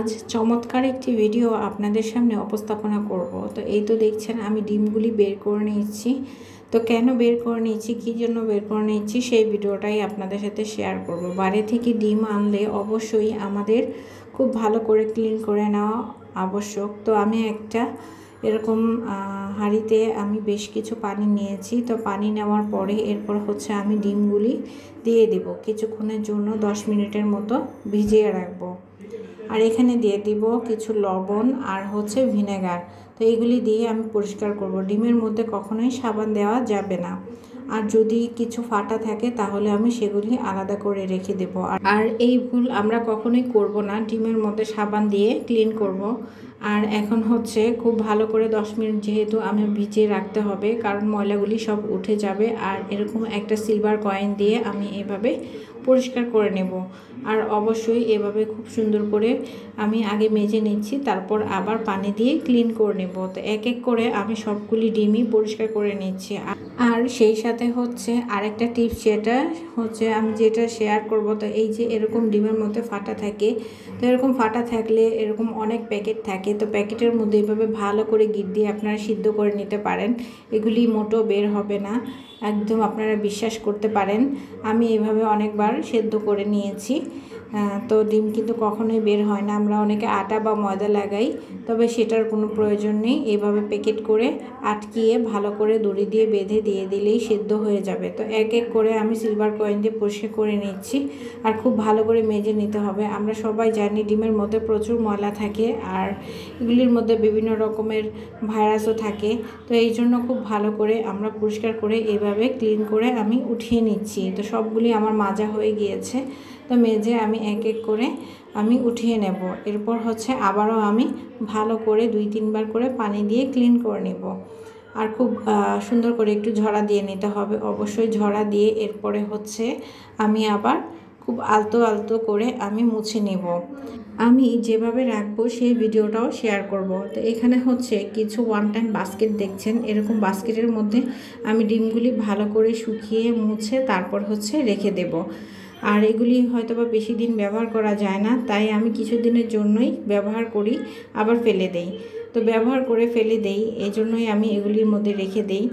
আজ চমৎকার একটি ভিডিও আপনাদের সামনে উপস্থাপনা করব। তো এই তো দেখছেন আমি ডিমগুলি বের করে নিয়েছি। তো কেন বের করে নিয়েছি, কী জন্য বের করে নিয়েছি, সেই ভিডিওটাই আপনাদের সাথে শেয়ার করব। বাইরে থেকে ডিম আনলে অবশ্যই আমাদের খুব ভালো করে ক্লিন করে নেওয়া আবশ্যক। তো আমি একটা এরকম হাঁড়িতে আমি বেশ কিছু পানি নিয়েছি। তো পানি নেওয়ার পরে এরপর হচ্ছে আমি ডিমগুলি দিয়ে দেব, কিছুক্ষণের জন্য 10 মিনিটের মতো ভিজিয়ে রাখবো। আর এখানে দিয়ে দিব কিছু লবণ আর হচ্ছে ভিনেগার। তো এইগুলি দিয়ে আমি পরিষ্কার করব। ডিমের মধ্যে কখনোই সাবান দেওয়া যাবে না। আর যদি কিছু ফাটা থাকে তাহলে আমি সেগুলি আলাদা করে রেখে দেব। আর এই ভুল আমরা কখনোই করব না, ডিমের মধ্যে সাবান দিয়ে ক্লিন করব। আর এখন হচ্ছে খুব ভালো করে 10 মিনিট যেহেতু আমি ভিজিয়ে রাখতে হবে, কারণ ময়লাগুলি সব উঠে যাবে। আর এরকম একটা সিলভার কয়েন দিয়ে আমি এভাবে পরিষ্কার করে নেব। আর অবশ্যই এভাবে খুব সুন্দর করে আমি আগে মেজে নিচ্ছি, তারপর আবার পানি দিয়ে ক্লিন করে নেব। তো এক এক করে আমি সবগুলি ডিমই পরিষ্কার করে নিচ্ছি। আর সেই সাথে হচ্ছে আরেকটা টিপস, যেটা হচ্ছে আমি যেটা শেয়ার করব। তো এই যে এরকম ডিমের মধ্যে ফাটা থাকে, তো এরকম ফাটা থাকলে এরকম অনেক প্যাকেট থাকে, তো প্যাকেটের মধ্যে এইভাবে ভালো করে গিট দিয়ে আপনারা সিদ্ধ করে নিতে পারেন। এগুলি মোটো বের হবে না, একদম আপনারা বিশ্বাস করতে পারেন। আমি এভাবে অনেকবার সেদ্ধ করে নিয়েছি। তো ডিম কিন্তু কখনোই বের হয় না। আমরা অনেকে আটা বা ময়দা লাগাই, তবে সেটার কোনো প্রয়োজন নেই। এভাবে প্যাকেট করে আটকিয়ে ভালো করে দড়ি দিয়ে বেঁধে দিয়ে দিলেই সেদ্ধ হয়ে যাবে। তো এক এক করে আমি সিলভার কয়েন দিয়ে পরিষ্কার করে নিচ্ছি। আর খুব ভালো করে মেজে নিতে হবে। আমরা সবাই জানি ডিমের মধ্যে প্রচুর ময়লা থাকে, আর এগুলির মধ্যে বিভিন্ন রকমের ভাইরাসও থাকে। তো এই জন্য খুব ভালো করে আমরা পরিষ্কার করে এভাবে ক্লিন করে আমি উঠিয়ে নিচ্ছি। তো সবগুলি আমার মাজা হয়ে গিয়েছে। তো মেজে আমি এক এক করে আমি উঠিয়ে নেব। এরপর হচ্ছে আবারও আমি ভালো করে 2-3 বার করে পানি দিয়ে ক্লিন করে নেব। আর খুব সুন্দর করে একটু ঝরা দিয়ে নিতে হবে, অবশ্যই ঝরা দিয়ে এরপরে হচ্ছে আমি আবার খুব আলতো আলতো করে আমি মুছে নেব। আমি যেভাবে রাখবো সেই ভিডিওটাও শেয়ার করব। তো এখানে হচ্ছে কিছু ওয়ান টাইম বাস্কেট দেখছেন, এরকম বাস্কেটের মধ্যে আমি ডিমগুলি ভালো করে শুকিয়ে মুছে তারপর হচ্ছে রেখে দেব। আর এগুলি হয়তো বা বেশি দিন ব্যবহার করা যায় না, তাই আমি কিছুদিনের জন্যই ব্যবহার করি, আবার ফেলে দেই। তো ব্যবহার করে ফেলে দেই, এই জন্যই আমি এগুলির মধ্যে রেখে দেই।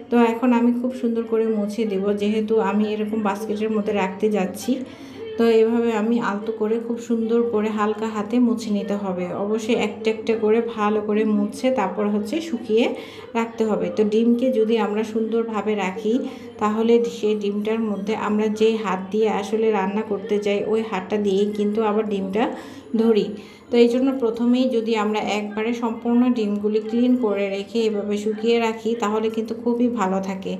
তো এখন আমি খুব সুন্দর করে মুছে দেব, যেহেতু আমি এরকম বাস্কেটের মধ্যে রাখতে যাচ্ছি। তো এভাবে আমি আলতো করে খুব সুন্দর করে হালকা হাতে মুছে নিতে হবে। অবশ্যই একটা একটা করে ভালো করে মুছে তারপর হচ্ছে শুকিয়ে রাখতে হবে। তো ডিমকে যদি আমরা সুন্দরভাবে রাখি, তাহলে সেই ডিমটার মধ্যে আমরা যেই হাত দিয়ে আসলে রান্না করতে যাই, ওই হাতটা দিয়েই কিন্তু আবার ডিমটা ধরি। তো এই জন্য প্রথমেই যদি আমরা একবারে সম্পূর্ণ ডিমগুলি ক্লিন করে রেখে এভাবে শুকিয়ে রাখি, তাহলে কিন্তু খুবই ভালো থাকে।